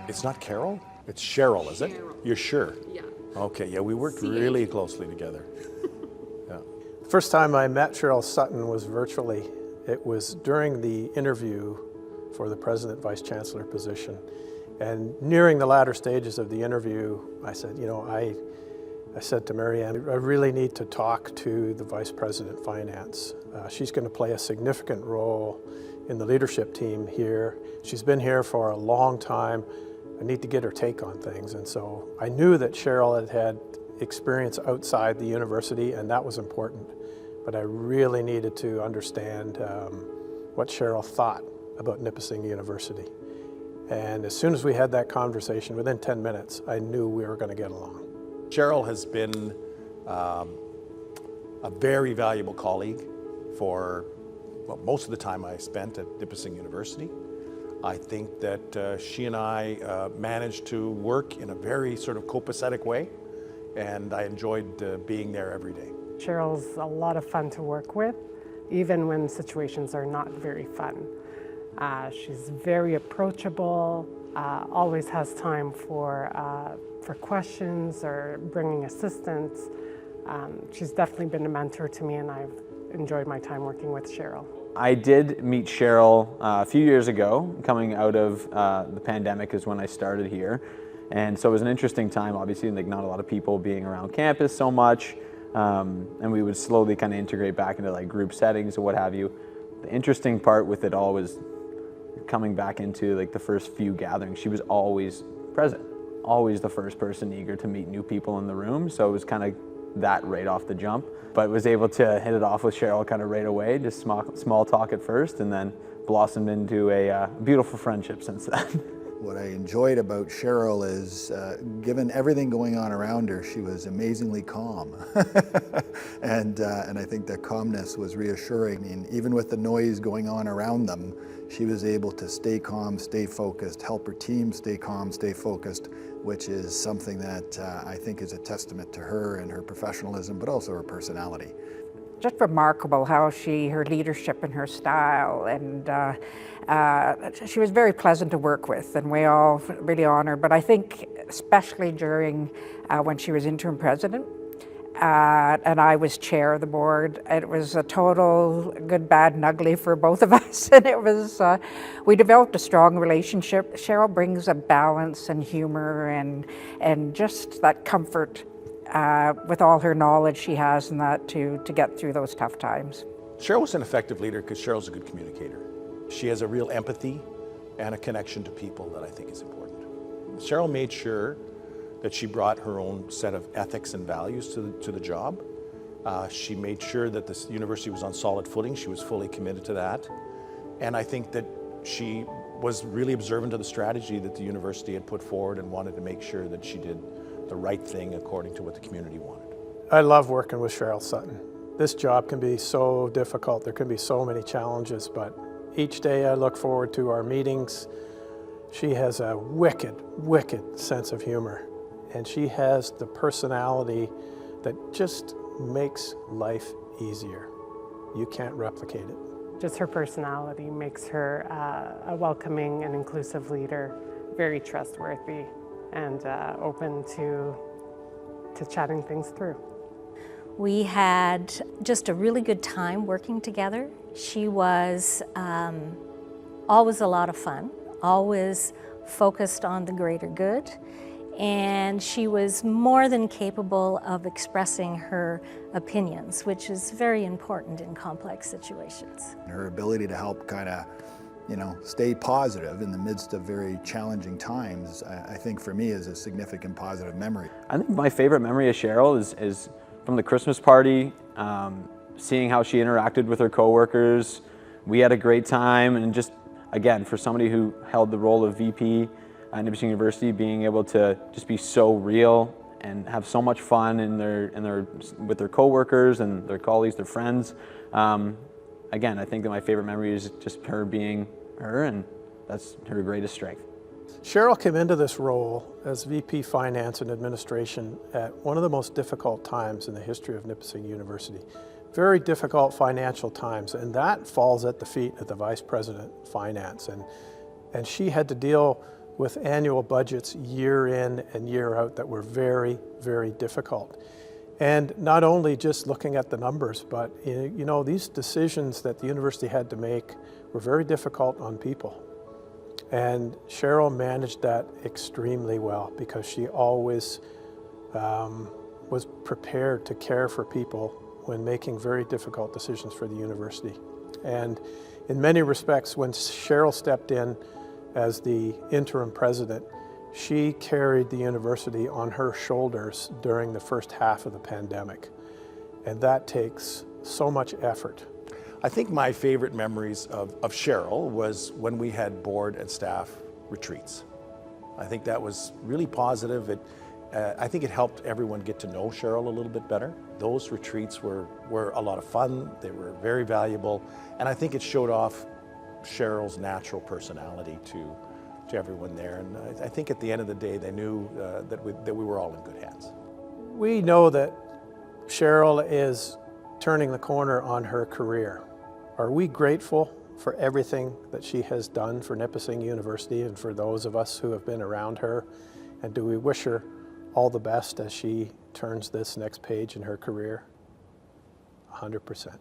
It's not Carol? It's Cheryl, is it? Cheryl. You're sure? Yeah. Okay, yeah, we worked really closely together. Yeah. First time I met Cheryl Sutton was virtually. It was during the interview for the President Vice Chancellor position. And nearing the latter stages of the interview, I said, you know, I said to Marianne, I really need to talk to the Vice President Finance. She's going to play a significant role in the leadership team here. She's been here for a long time. I need to get her take on things. And so I knew that Cheryl had had experience outside the university, and that was important. But I really needed to understand what Cheryl thought about Nipissing University. And as soon as we had that conversation, within 10 minutes, I knew we were going to get along. Cheryl has been a very valuable colleague for most of the time I spent at Nipissing University. I think that she and I managed to work in a very sort of copacetic way, and I enjoyed being there every day. Cheryl's a lot of fun to work with, even when situations are not very fun. She's very approachable, always has time for questions or bringing assistance. She's definitely been a mentor to me, and I've enjoyed my time working with Cheryl. I did meet Cheryl a few years ago. Coming out of the pandemic is when I started here. And so it was an interesting time, obviously, like not a lot of people being around campus so much. And we would slowly kind of integrate back into like group settings or what have you. The interesting part with it all was coming back into like the first few gatherings. She was always present, always the first person eager to meet new people in the room. So it was kind of that right off the jump. But was able to hit it off with Cheryl kind of right away, just small talk at first, and then blossomed into a beautiful friendship since then. What I enjoyed about Cheryl is, given everything going on around her, she was amazingly calm. and I think that calmness was reassuring. I mean, even with the noise going on around them, she was able to stay calm, stay focused, help her team stay calm, stay focused, which is something that I think is a testament to her and her professionalism, but also her personality. Just remarkable how her leadership and her style, and she was very pleasant to work with, and we all really honor. But I think especially during when she was interim president, and I was chair of the board, it was a total good, bad, and ugly for both of us. And it was, we developed a strong relationship. Cheryl brings a balance and humor and just that comfort with all her knowledge she has and that to get through those tough times. Cheryl was an effective leader because Cheryl's a good communicator. She has a real empathy and a connection to people that I think is important. Cheryl made sure that she brought her own set of ethics and values to the job. She made sure that this university was on solid footing. She was fully committed to that. And I think that she was really observant of the strategy that the university had put forward and wanted to make sure that she did the right thing according to what the community wanted. I love working with Cheryl Sutton. This job can be so difficult. There can be so many challenges, but each day I look forward to our meetings. She has a wicked, wicked sense of humor, and she has the personality that just makes life easier. You can't replicate it. Just her personality makes her a welcoming and inclusive leader, very trustworthy, and open to chatting things through. We had just a really good time working together. She was always a lot of fun, always focused on the greater good, and she was more than capable of expressing her opinions, which is very important in complex situations. Her ability to help kind of, stay positive in the midst of very challenging times, I think for me is a significant positive memory. I think my favorite memory of Cheryl is from the Christmas party, seeing how she interacted with her coworkers. We had a great time, and just, again, for somebody who held the role of VP at Nipissing University, being able to just be so real and have so much fun with their coworkers and their colleagues, their friends. Again, I think that my favorite memory is just her being her, and that's her greatest strength. Cheryl came into this role as VP Finance and Administration at one of the most difficult times in the history of Nipissing University. very difficult financial times, and that falls at the feet of the Vice President of Finance. And she had to deal with annual budgets year in and year out that were very, very difficult. And not only just looking at the numbers, but you know, these decisions that the university had to make were very difficult on people. And Cheryl managed that extremely well because she always was prepared to care for people when making very difficult decisions for the university. And in many respects, when Cheryl stepped in as the interim president, she carried the university on her shoulders during the first half of the pandemic. And that takes so much effort. I think my favorite memories of Cheryl was when we had board and staff retreats. I think that was really positive. I think it helped everyone get to know Cheryl a little bit better. Those retreats were a lot of fun. They were very valuable. And I think it showed off Cheryl's natural personality to everyone there. And I think at the end of the day, they knew that we were all in good hands. We know that Cheryl is turning the corner on her career. Are we grateful for everything that she has done for Nipissing University and for those of us who have been around her? And do we wish her all the best as she turns this next page in her career? 100%.